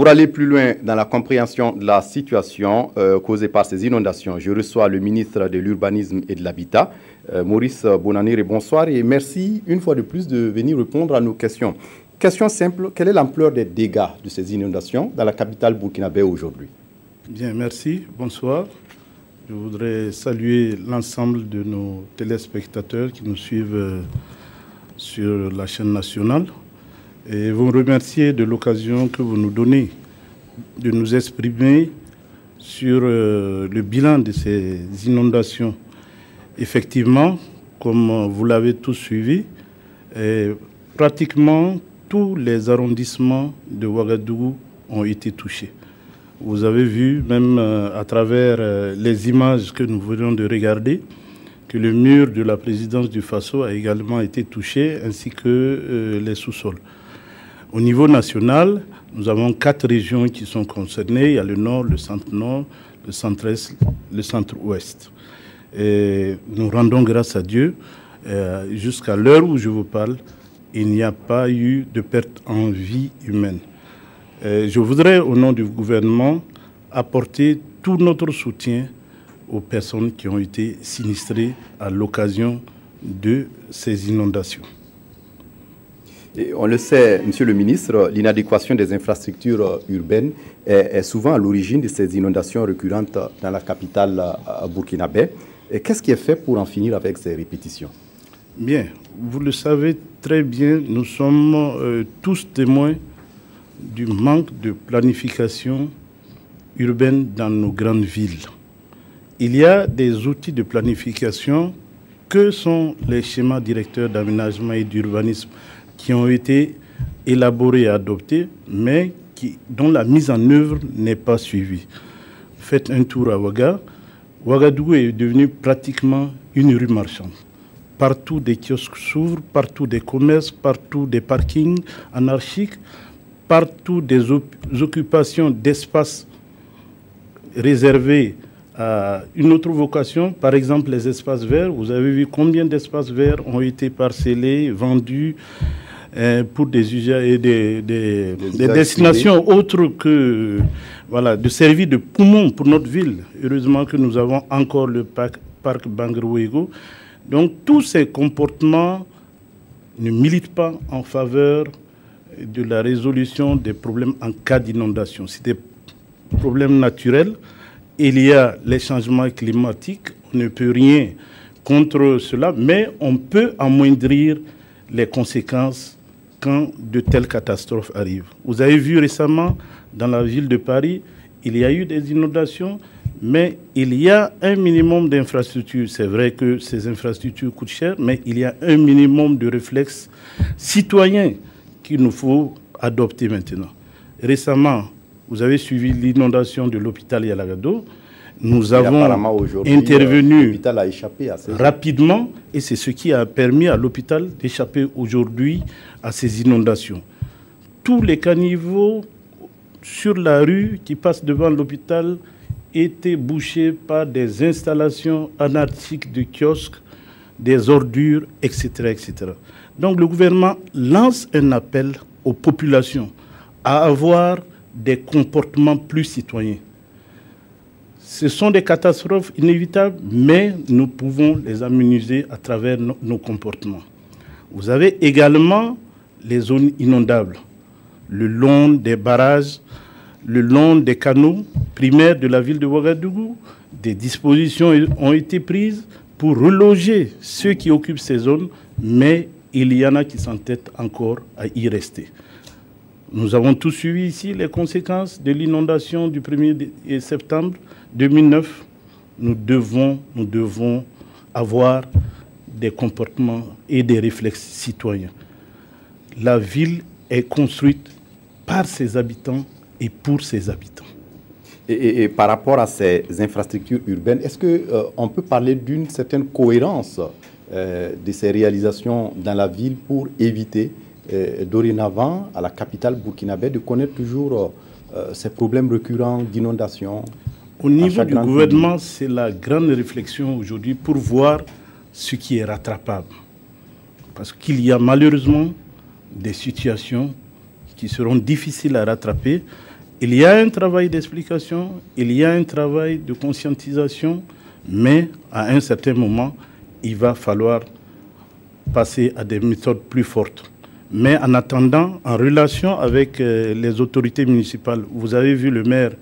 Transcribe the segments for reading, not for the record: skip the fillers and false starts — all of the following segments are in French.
Pour aller plus loin dans la compréhension de la situation causée par ces inondations, je reçois le ministre de l'Urbanisme et de l'Habitat, Maurice Bonanire. Bonsoir et merci une fois de plus de venir répondre à nos questions. Question simple, quelle est l'ampleur des dégâts de ces inondations dans la capitale burkinabé aujourd'hui? Bien, merci. Bonsoir. Je voudrais saluer l'ensemble de nos téléspectateurs qui nous suivent sur la chaîne nationale et vous remercier de l'occasion que vous nous donnez de nous exprimer sur le bilan de ces inondations. Effectivement, comme vous l'avez tous suivi, pratiquement tous les arrondissements de Ouagadougou ont été touchés. Vous avez vu, même à travers les images que nous venons de regarder, que le mur de la présidence du Faso a également été touché, ainsi que les sous-sols. Au niveau national, nous avons 4 régions qui sont concernées. Il y a le nord, le centre-nord, le centre-est, le centre-ouest. Et nous rendons grâce à Dieu. Jusqu'à l'heure où je vous parle, il n'y a pas eu de perte en vie humaine. Je voudrais, au nom du gouvernement, apporter tout notre soutien aux personnes qui ont été sinistrées à l'occasion de ces inondations. Et on le sait, Monsieur le ministre, l'inadéquation des infrastructures urbaines est souvent à l'origine de ces inondations récurrentes dans la capitale burkinabé. Qu'est-ce qui est fait pour en finir avec ces répétitions? Bien, vous le savez très bien, nous sommes tous témoins du manque de planification urbaine dans nos grandes villes. Il y a des outils de planification que sont les schémas directeurs d'aménagement et d'urbanisme qui ont été élaborés et adoptés, mais dont la mise en œuvre n'est pas suivie. Faites un tour à Ouaga. Ouagadougou est devenu pratiquement une rue marchande. Partout des kiosques s'ouvrent, partout des commerces, partout des parkings anarchiques, partout des occupations d'espaces réservés à une autre vocation, par exemple les espaces verts. Vous avez vu combien d'espaces verts ont été parcellés, vendus pour des usages et des destinations autres que de servir de poumon pour notre ville. Heureusement que nous avons encore le parc Bangerouégo. Donc tous ces comportements ne militent pas en faveur de la résolution des problèmes en cas d'inondation. C'est des problèmes naturels. Il y a les changements climatiques. On ne peut rien contre cela, mais on peut amoindrir les conséquences quand de telles catastrophes arrivent. Vous avez vu récemment, dans la ville de Paris, il y a eu des inondations, mais il y a un minimum d'infrastructures. C'est vrai que ces infrastructures coûtent cher, mais il y a un minimum de réflexes citoyens qu'il nous faut adopter maintenant. Récemment, vous avez suivi l'inondation de l'hôpital Yalagado. Nous avons intervenu rapidement et c'est ce qui a permis à l'hôpital d'échapper aujourd'hui à ces inondations. Tous les caniveaux sur la rue qui passent devant l'hôpital étaient bouchés par des installations anarchiques de kiosques, des ordures, etc., etc. Donc le gouvernement lance un appel aux populations à avoir des comportements plus citoyens. Ce sont des catastrophes inévitables, mais nous pouvons les aménager à travers nos comportements. Vous avez également les zones inondables, le long des barrages, le long des canaux primaires de la ville de Ouagadougou. Des dispositions ont été prises pour reloger ceux qui occupent ces zones, mais il y en a qui s'entêtent encore à y rester. Nous avons tous suivi ici les conséquences de l'inondation du 1er septembre 2009. Nous devons avoir des comportements et des réflexes citoyens. La ville est construite par ses habitants et pour ses habitants. Et par rapport à ces infrastructures urbaines, est-ce qu'on peut parler d'une certaine cohérence de ces réalisations dans la ville pour éviter dorénavant à la capitale burkinabé de connaître toujours ces problèmes récurrents d'inondation? Au niveau du gouvernement, c'est la grande réflexion aujourd'hui pour voir ce qui est rattrapable. Parce qu'il y a malheureusement des situations qui seront difficiles à rattraper Il y a un travail d'explication, il y a un travail de conscientisation, mais à un certain moment, il va falloir passer à des méthodes plus fortes. Mais en attendant, en relation avec les autorités municipales, vous avez vu le maire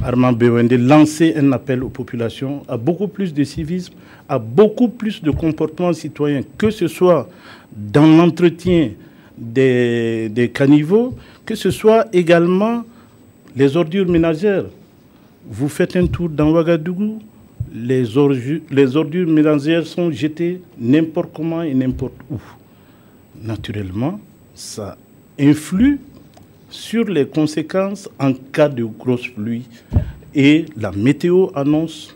Armand Bewende lancer un appel aux populations à beaucoup plus de civisme, à beaucoup plus de comportement citoyen, que ce soit dans l'entretien des caniveaux, que ce soit également les ordures ménagères. Vous faites un tour dans Ouagadougou, les ordures ménagères sont jetées n'importe comment et n'importe où. Naturellement, ça influe sur les conséquences en cas de grosses pluies. Et la météo annonce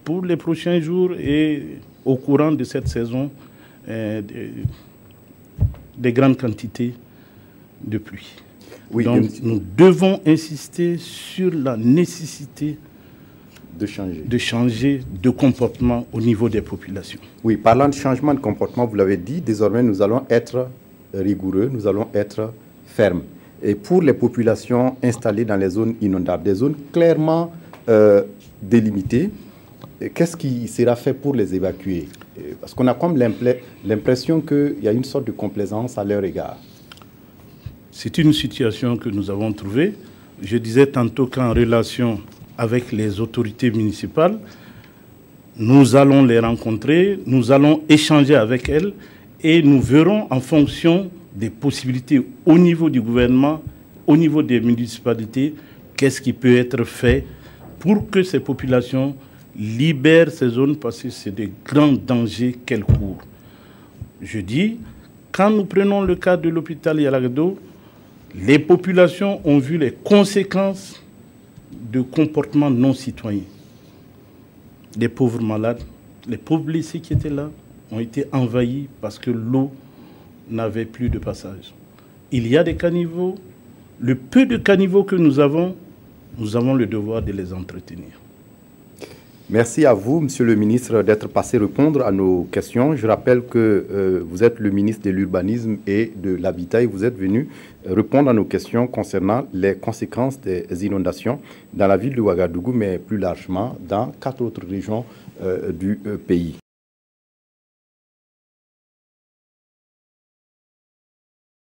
pour les prochains jours et au courant de cette saison des grandes quantités de pluie. Oui, donc nous devons insister sur la nécessité de changer de comportement au niveau des populations. Oui, parlant de changement de comportement, vous l'avez dit, désormais nous allons être rigoureux, nous allons être fermes. Et pour les populations installées dans les zones inondables, des zones clairement délimitées, qu'est-ce qui sera fait pour les évacuer? Parce qu'on a comme l'impression qu'il y a une sorte de complaisance à leur égard. C'est une situation que nous avons trouvée. Je disais tantôt qu'en relation avec les autorités municipales, nous allons les rencontrer, nous allons échanger avec elles et nous verrons en fonction des possibilités au niveau du gouvernement, au niveau des municipalités, qu'est-ce qui peut être fait pour que ces populations libèrent ces zones parce que c'est de grands dangers qu'elles courent. Je dis, quand nous prenons le cas de l'hôpital Yalagado, les populations ont vu les conséquences de comportements non citoyens. Les pauvres malades, les pauvres blessés qui étaient là ont été envahis parce que l'eau n'avait plus de passage. Il y a des caniveaux. Le peu de caniveaux que nous avons le devoir de les entretenir. Merci à vous, Monsieur le ministre, d'être passé répondre à nos questions. Je rappelle que vous êtes le ministre de l'Urbanisme et de l'Habitat et vous êtes venu répondre à nos questions concernant les conséquences des inondations dans la ville de Ouagadougou, mais plus largement dans 4 autres régions du pays.